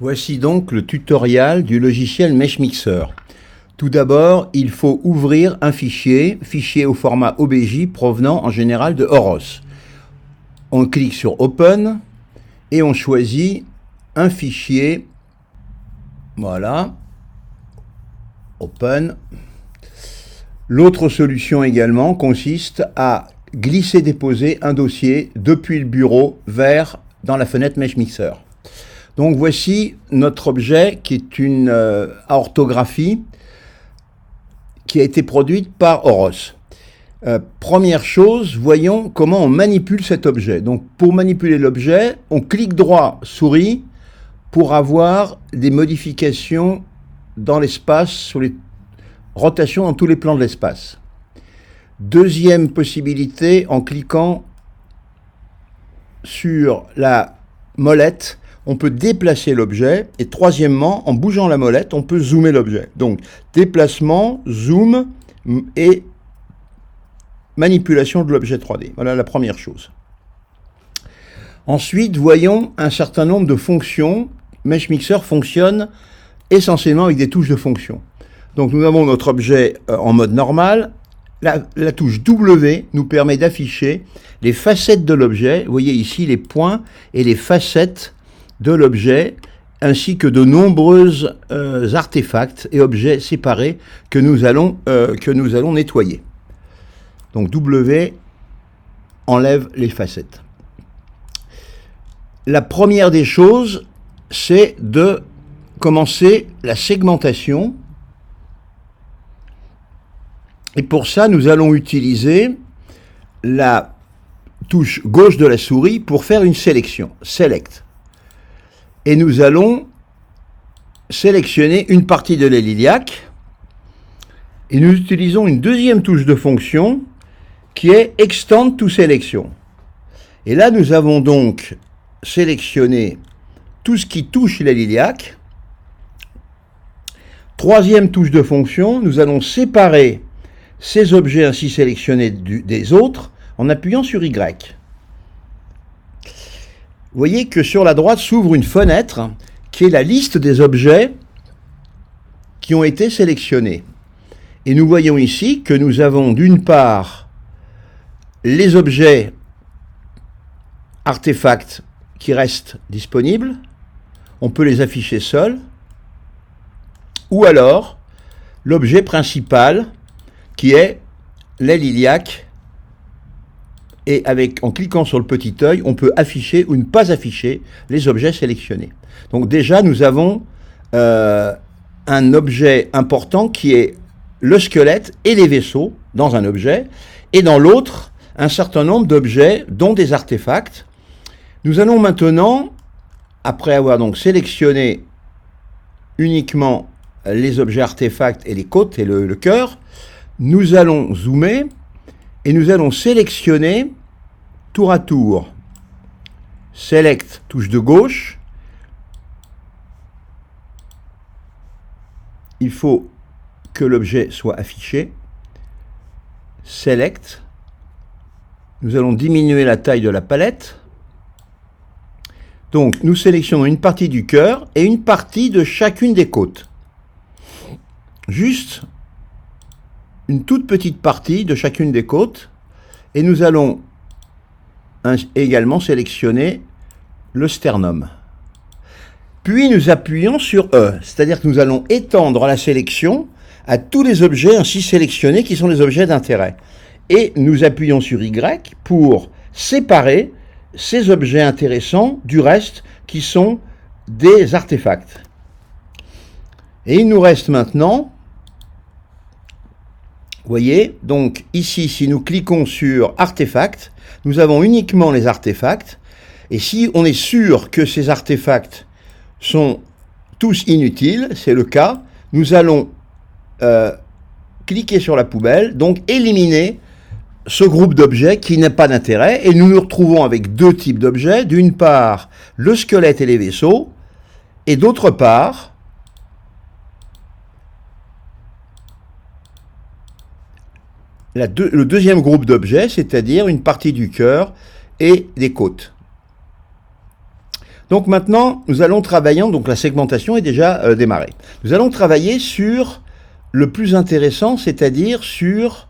Voici donc le tutoriel du logiciel MeshMixer. Tout d'abord, il faut ouvrir un fichier au format OBJ provenant en général de Horos. On clique sur Open et on choisit un fichier. Voilà. Open. L'autre solution également consiste à glisser-déposer un dossier depuis le bureau dans la fenêtre MeshMixer. Donc voici notre objet qui est une orthographie qui a été produite par Horos. Première chose, voyons comment on manipule cet objet. Donc pour manipuler l'objet, on clique droit souris pour avoir des modifications dans l'espace, sur les rotations dans tous les plans de l'espace. Deuxième possibilité, en cliquant sur la molette, on peut déplacer l'objet. Et troisièmement, en bougeant la molette, on peut zoomer l'objet. Donc, déplacement, zoom et manipulation de l'objet 3D. Voilà la première chose. Ensuite, voyons un certain nombre de fonctions. MeshMixer fonctionne essentiellement avec des touches de fonction. Donc, nous avons notre objet en mode normal. La touche W nous permet d'afficher les facettes de l'objet. Vous voyez ici les points et les facettes de l'objet, ainsi que de nombreux artefacts et objets séparés que nous allons nettoyer. Donc W enlève les facettes. La première des choses, c'est de commencer la segmentation. Et pour ça, nous allons utiliser la touche gauche de la souris pour faire une sélection, Select. Et nous allons sélectionner une partie de l'héliac. Et nous utilisons une deuxième touche de fonction qui est Extend to Selection. Et là, nous avons donc sélectionné tout ce qui touche l'héliac. Troisième touche de fonction, nous allons séparer ces objets ainsi sélectionnés des autres en appuyant sur Y. Vous voyez que sur la droite s'ouvre une fenêtre qui est la liste des objets qui ont été sélectionnés. Et nous voyons ici que nous avons d'une part les objets artefacts qui restent disponibles, on peut les afficher seuls, ou alors l'objet principal qui est l'aile iliaque. Et en cliquant sur le petit œil, on peut afficher ou ne pas afficher les objets sélectionnés. Donc déjà, nous avons un objet important qui est le squelette et les vaisseaux dans un objet, et dans l'autre, un certain nombre d'objets, dont des artefacts. Nous allons maintenant, après avoir donc sélectionné uniquement les objets artefacts et les côtes et le cœur, nous allons zoomer et nous allons sélectionner tour à tour. Select, touche de gauche. Il faut que l'objet soit affiché. Select. Nous allons diminuer la taille de la palette. Donc, nous sélectionnons une partie du cœur et une partie de chacune des côtes. Juste une toute petite partie de chacune des côtes, et nous allons également sélectionner le sternum. Puis nous appuyons sur E, c'est-à-dire que nous allons étendre la sélection à tous les objets ainsi sélectionnés qui sont les objets d'intérêt. Et nous appuyons sur Y pour séparer ces objets intéressants du reste qui sont des artefacts. Et il nous reste maintenant, vous voyez, donc ici, si nous cliquons sur Artefacts, nous avons uniquement les artefacts. Et si on est sûr que ces artefacts sont tous inutiles, c'est le cas, nous allons cliquer sur la poubelle, donc éliminer ce groupe d'objets qui n'a pas d'intérêt. Et nous nous retrouvons avec deux types d'objets. D'une part, le squelette et les vaisseaux, et d'autre part, le deuxième groupe d'objets, c'est-à-dire une partie du cœur et des côtes. Donc maintenant, nous allons travailler, donc la segmentation est déjà démarrée. Nous allons travailler sur le plus intéressant, c'est-à-dire sur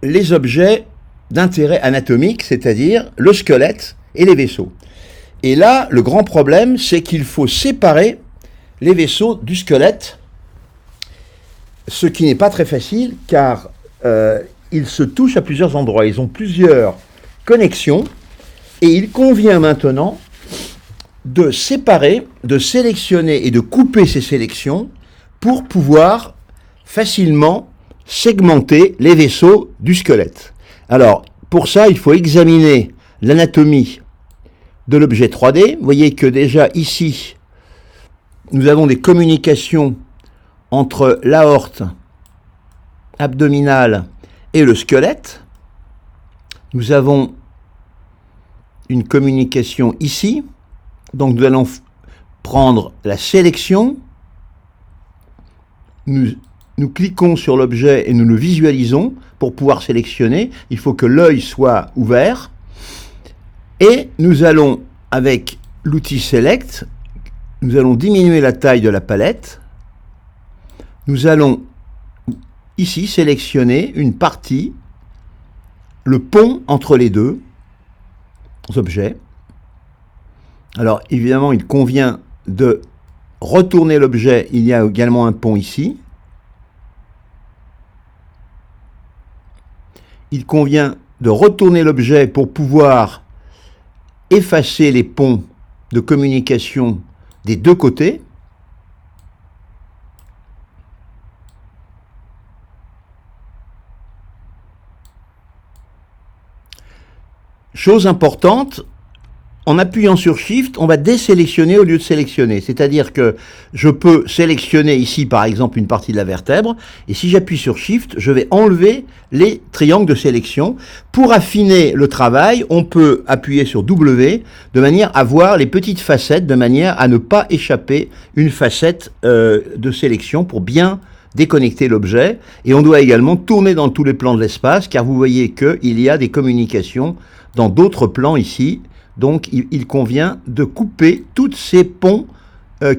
les objets d'intérêt anatomique, c'est-à-dire le squelette et les vaisseaux. Et là, le grand problème, c'est qu'il faut séparer les vaisseaux du squelette, ce qui n'est pas très facile, car ils se touchent à plusieurs endroits. Ils ont plusieurs connexions, et il convient maintenant de séparer, de sélectionner et de couper ces sélections pour pouvoir facilement segmenter les vaisseaux du squelette. Alors, pour ça, il faut examiner l'anatomie de l'objet 3D. Vous voyez que déjà ici, nous avons des communications entre l'aorte abdominale et le squelette. Nous avons une communication ici. Donc nous allons prendre la sélection. Nous cliquons sur l'objet et nous le visualisons pour pouvoir sélectionner. Il faut que l'œil soit ouvert. Et nous allons, avec l'outil Select, nous allons diminuer la taille de la palette. Nous allons ici sélectionner une partie, le pont entre les deux objets. Alors évidemment, il convient de retourner l'objet. Il y a également un pont ici. Il convient de retourner l'objet pour pouvoir effacer les ponts de communication des deux côtés. Chose importante, en appuyant sur Shift, on va désélectionner au lieu de sélectionner. C'est-à-dire que je peux sélectionner ici, par exemple, une partie de la vertèbre, et si j'appuie sur Shift, je vais enlever les triangles de sélection. Pour affiner le travail, on peut appuyer sur W, de manière à voir les petites facettes, de manière à ne pas échapper une facette de sélection pour bien déconnecter l'objet. Et on doit également tourner dans tous les plans de l'espace, car vous voyez qu'il y a des communications dans d'autres plans ici. Donc il convient de couper tous ces ponts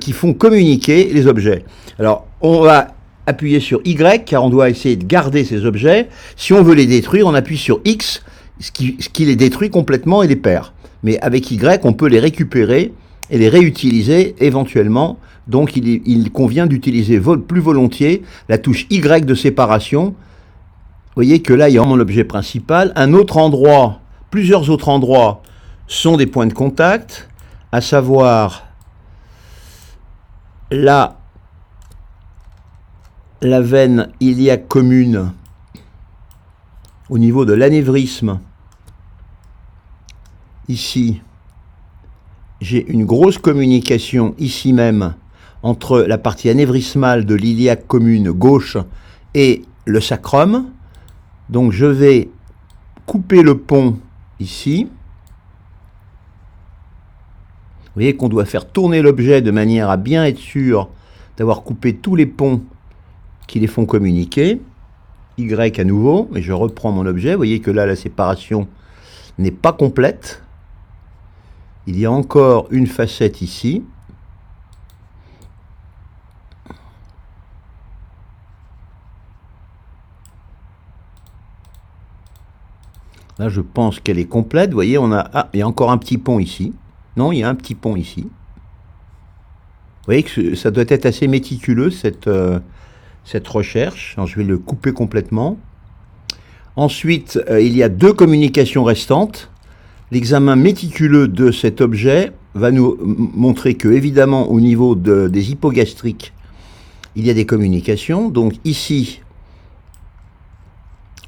qui font communiquer les objets. Alors on va appuyer sur Y, car on doit essayer de garder ces objets. Si on veut les détruire, on appuie sur X, ce qui les détruit complètement et les perd. Mais avec Y, on peut les récupérer et les réutiliser éventuellement. Donc il convient d'utiliser plus volontiers la touche Y de séparation. Vous voyez que là, il y a mon objet principal. Un autre endroit, plusieurs autres endroits sont des points de contact, à savoir là, la veine iliaque commune au niveau de l'anévrisme. Ici, j'ai une grosse communication ici même entre la partie anévrismale de l'iliaque commune gauche et le sacrum. Donc je vais couper le pont ici. Vous voyez qu'on doit faire tourner l'objet de manière à bien être sûr d'avoir coupé tous les ponts qui les font communiquer. Y à nouveau, et je reprends mon objet. Vous voyez que là, la séparation n'est pas complète. Il y a encore une facette ici. Là, je pense qu'elle est complète. Vous voyez, il y a encore un petit pont ici. Non, il y a un petit pont ici. Vous voyez que ça doit être assez méticuleux, cette recherche. Alors, je vais le couper complètement. Ensuite, il y a deux communications restantes. L'examen méticuleux de cet objet va nous montrer que, évidemment, au niveau des hypogastriques, il y a des communications. Donc ici,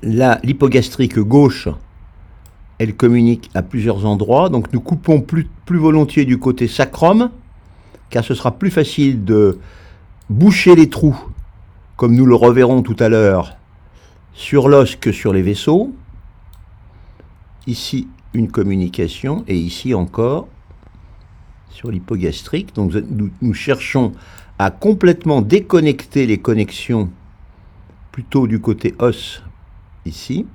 l'hypogastrique gauche, elle communique à plusieurs endroits. Donc nous coupons plus volontiers du côté sacrum, car ce sera plus facile de boucher les trous, comme nous le reverrons tout à l'heure, sur l'os que sur les vaisseaux. Ici, une communication, et ici encore, sur l'hypogastrique. Donc nous cherchons à complètement déconnecter les connexions, plutôt du côté os, ici.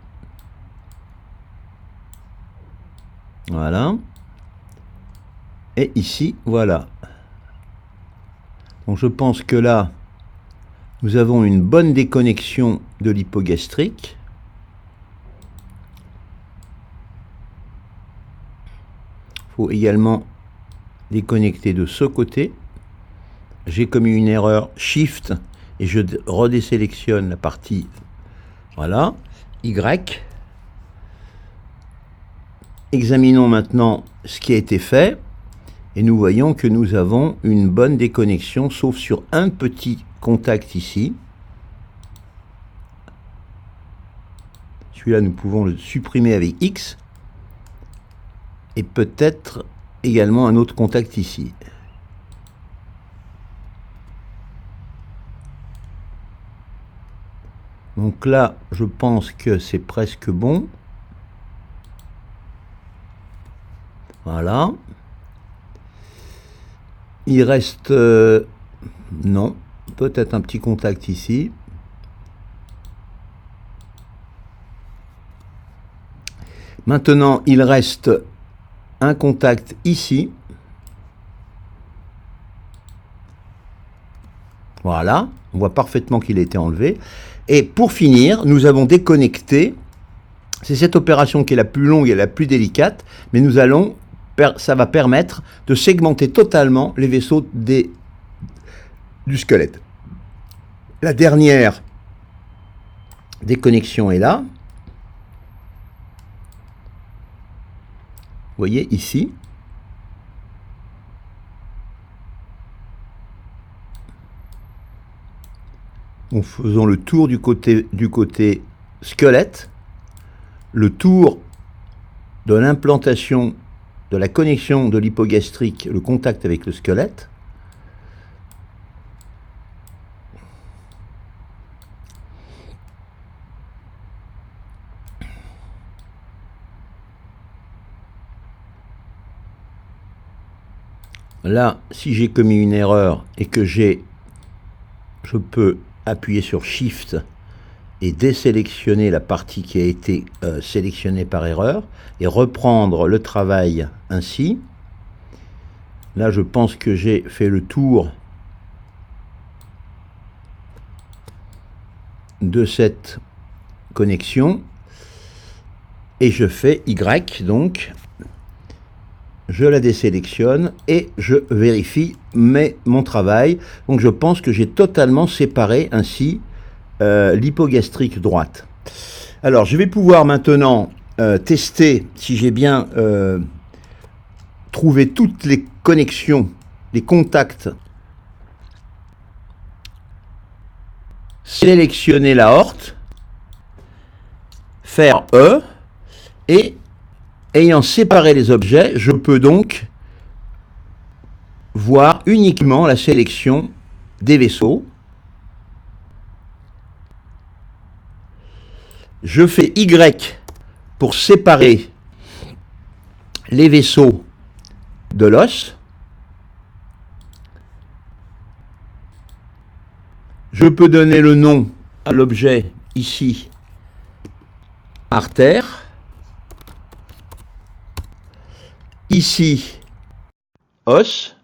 Voilà. Et ici, voilà. Donc je pense que là, nous avons une bonne déconnexion de l'hypogastrique. Il faut également déconnecter de ce côté. J'ai commis une erreur Shift et je redésélectionne la partie. Voilà. Y. Examinons maintenant ce qui a été fait. Et nous voyons que nous avons une bonne déconnexion, sauf sur un petit contact ici. Celui-là, nous pouvons le supprimer avec X. Et peut-être également un autre contact ici. Donc là, je pense que c'est presque bon. Voilà. Il reste... non, peut-être un petit contact ici. Maintenant, il reste un contact ici. Voilà, on voit parfaitement qu'il a été enlevé. Et pour finir, nous avons déconnecté. C'est cette opération qui est la plus longue et la plus délicate, mais nous allons, ça va permettre de segmenter totalement les vaisseaux du squelette. La dernière déconnexion est là. Vous voyez ici. En faisant le tour du côté squelette, le tour de l'implantation de la connexion de l'hypogastrique, le contact avec le squelette. Là, si j'ai commis une erreur et que je peux appuyer sur Shift et désélectionner la partie qui a été sélectionnée par erreur et reprendre le travail ainsi. Là, je pense que j'ai fait le tour de cette connexion et je fais Y, donc je la désélectionne et je vérifie mon travail. Donc je pense que j'ai totalement séparé ainsi l'hypogastrique droite. Alors je vais pouvoir maintenant tester si j'ai bien trouvé toutes les connexions, les contacts. Sélectionner l'aorte, faire E, et ayant séparé les objets, je peux donc voir uniquement la sélection des vaisseaux. Je fais Y pour séparer les vaisseaux de l'os. Je peux donner le nom à l'objet ici, artère. Ici, os.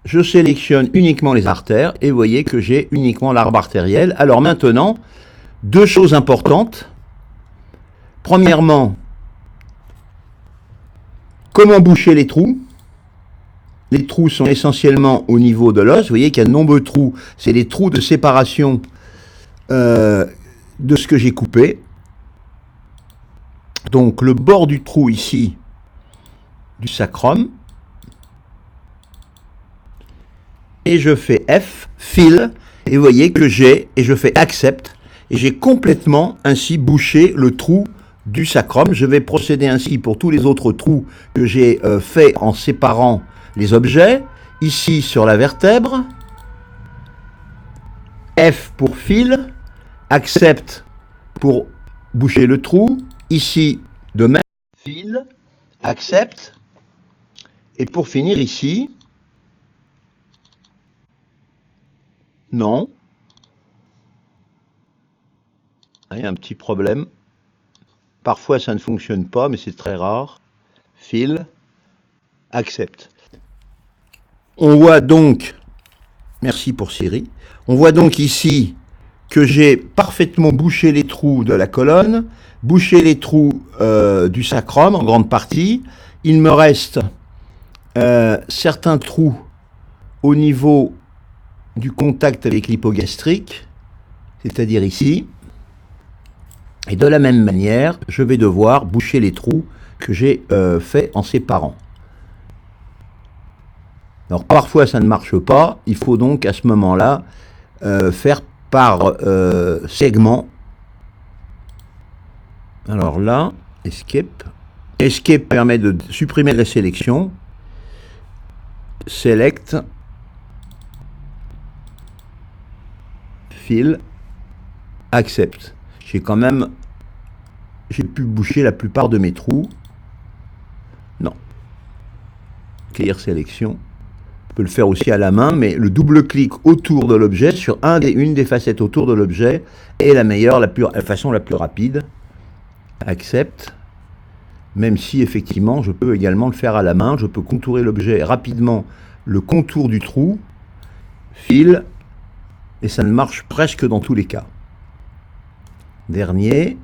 Je sélectionne uniquement les artères et vous voyez que j'ai uniquement l'arbre artériel. Alors maintenant, deux choses importantes. Premièrement, comment boucher les trous? Les trous sont essentiellement au niveau de l'os. Vous voyez qu'il y a de nombreux trous. C'est les trous de séparation de ce que j'ai coupé. Donc le bord du trou ici, du sacrum. Et je fais F, fill, et vous voyez que et je fais accept, et j'ai complètement ainsi bouché le trou du sacrum. Je vais procéder ainsi pour tous les autres trous que j'ai fait en séparant les objets. Ici sur la vertèbre, F pour fill, accept pour boucher le trou, ici de même, fill, accept, et pour finir ici, non. Il y a un petit problème. Parfois ça ne fonctionne pas, mais c'est très rare. Fill, accepte. On voit donc, merci pour Siri, on voit donc ici que j'ai parfaitement bouché les trous de la colonne, bouché les trous du sacrum en grande partie. Il me reste certains trous au niveau du contact avec l'hypogastrique, c'est-à-dire ici. Et de la même manière, je vais devoir boucher les trous que j'ai fait en séparant. Alors parfois ça ne marche pas, il faut donc à ce moment-là faire par segment. Alors là, Escape. Escape permet de supprimer la sélection. Select. Fill. Accept. J'ai pu boucher la plupart de mes trous. Non. Clear sélection. On peut le faire aussi à la main, mais le double-clic autour de l'objet, sur une des facettes autour de l'objet, est la meilleure, la façon la plus rapide. Accept. Même si, effectivement, je peux également le faire à la main. Je peux contourer l'objet rapidement, le contour du trou, Fill, et ça ne marche presque dans tous les cas. Dernier.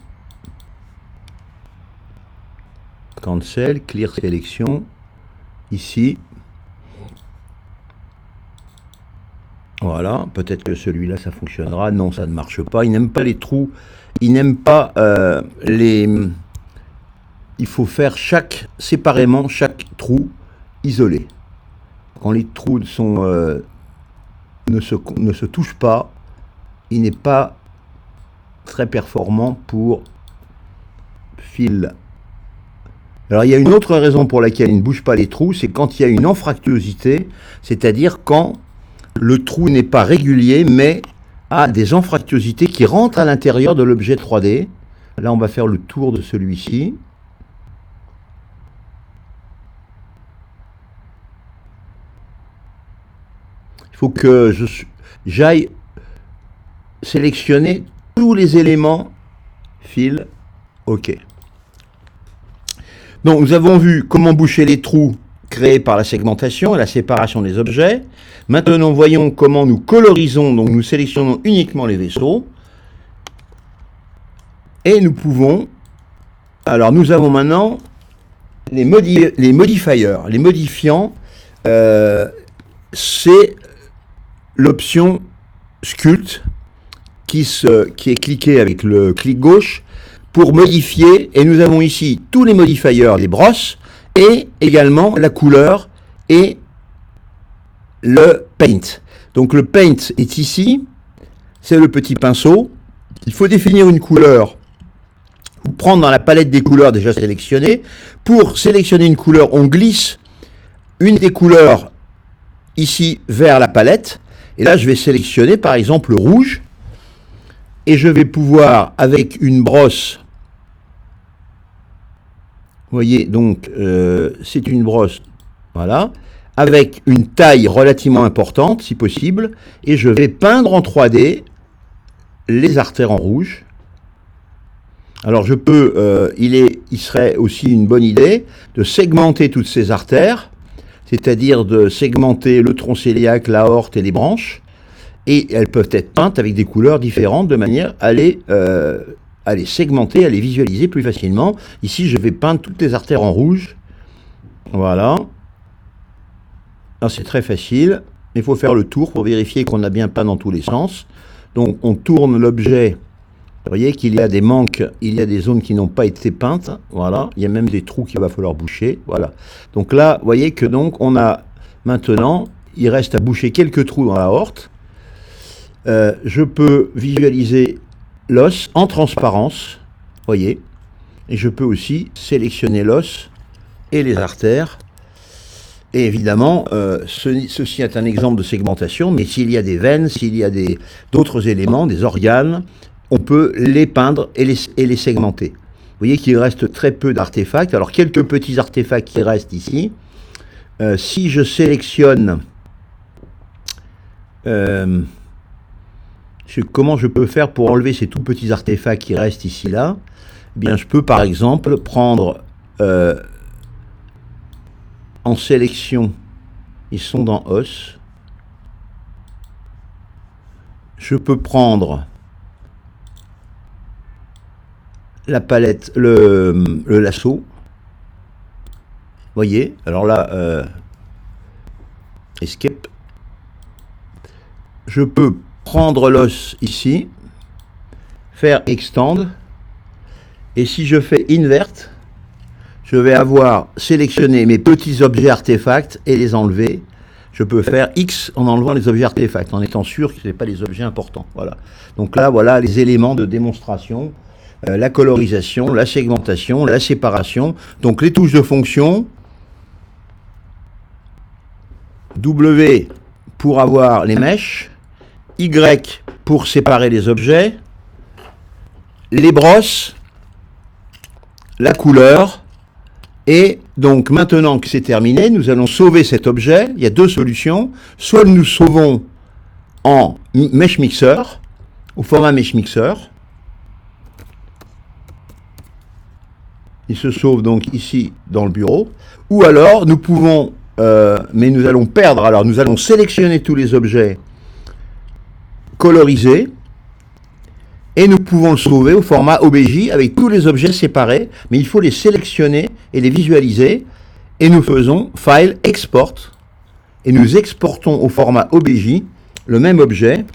Cancel, Clear sélection. Ici. Voilà, peut-être que celui-là ça fonctionnera. Non, ça ne marche pas. Il n'aime pas les trous. Il n'aime pas les. Il faut faire séparément chaque trou isolé. Quand les trous ne se touchent pas, il n'est pas très performant pour Fill. Alors il y a une autre raison pour laquelle il ne bouge pas les trous, c'est quand il y a une anfractuosité, c'est-à-dire quand le trou n'est pas régulier, mais a des anfractuosités qui rentrent à l'intérieur de l'objet 3D. Là, on va faire le tour de celui-ci. Il faut que j'aille sélectionner tous les éléments. Fill, OK. Donc, nous avons vu comment boucher les trous créés par la segmentation et la séparation des objets. Maintenant, voyons comment nous colorisons, donc nous sélectionnons uniquement les vaisseaux. Et nous pouvons... Alors, nous avons maintenant les modifiers. Les modifiants, c'est l'option Sculpt qui est cliquée avec le clic gauche pour modifier. Et nous avons ici tous les modifiers des brosses et également la couleur et le paint. Donc le paint est ici, c'est le petit pinceau. Il faut définir une couleur ou prendre dans la palette des couleurs déjà sélectionnées. Pour sélectionner une couleur, on glisse une des couleurs ici vers la palette. Et là, je vais sélectionner par exemple le rouge. Et je vais pouvoir, avec une brosse, vous voyez, donc c'est une brosse, voilà, avec une taille relativement importante, si possible, et je vais peindre en 3D les artères en rouge. Alors je peux, il serait aussi une bonne idée de segmenter toutes ces artères, c'est-à-dire de segmenter le tronc cœliaque, l'aorte et les branches, et elles peuvent être peintes avec des couleurs différentes de manière à les segmenter, à les visualiser plus facilement. Ici, je vais peindre toutes les artères en rouge. Voilà. C'est très facile. Il faut faire le tour pour vérifier qu'on a bien peint dans tous les sens. Donc, on tourne l'objet. Vous voyez qu'il y a des manques, il y a des zones qui n'ont pas été peintes. Voilà. Il y a même des trous qu'il va falloir boucher. Voilà. Donc là, vous voyez que donc on a maintenant, il reste à boucher quelques trous dans la horte. Je peux visualiser l'os en transparence, voyez, et je peux aussi sélectionner l'os et les artères. Et évidemment, ceci est un exemple de segmentation, mais s'il y a des veines, s'il y a d'autres éléments, des organes, on peut les peindre et les segmenter. Vous voyez qu'il reste très peu d'artefacts. Alors, quelques petits artefacts qui restent ici. Si je sélectionne comment je peux faire pour enlever ces tout petits artefacts qui restent ici là? Eh bien, je peux par exemple prendre en sélection, ils sont dans os. Je peux prendre la palette, le lasso. Voyez, alors là, escape. Je peux prendre l'os ici, faire extend, et si je fais invert, je vais avoir sélectionné mes petits objets artefacts et les enlever. Je peux faire X en enlevant les objets artefacts, en étant sûr que ce n'est pas des objets importants. Voilà. Donc là, voilà les éléments de démonstration, la colorisation, la segmentation, la séparation. Donc les touches de fonction, W pour avoir les mèches, Y pour séparer les objets, les brosses, la couleur. Et donc maintenant que c'est terminé, nous allons sauver cet objet. Il y a deux solutions. Soit nous sauvons en Mesh Mixer, au format Mesh Mixer. Il se sauve donc ici dans le bureau. Ou alors nous pouvons, mais nous allons perdre, alors nous allons sélectionner tous les objets colorisés. Et nous pouvons le sauver au format OBJ avec tous les objets séparés, mais il faut les sélectionner et les visualiser. Et nous faisons File, Export, et nous exportons au format OBJ le même objet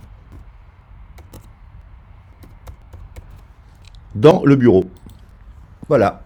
dans le bureau. Voilà.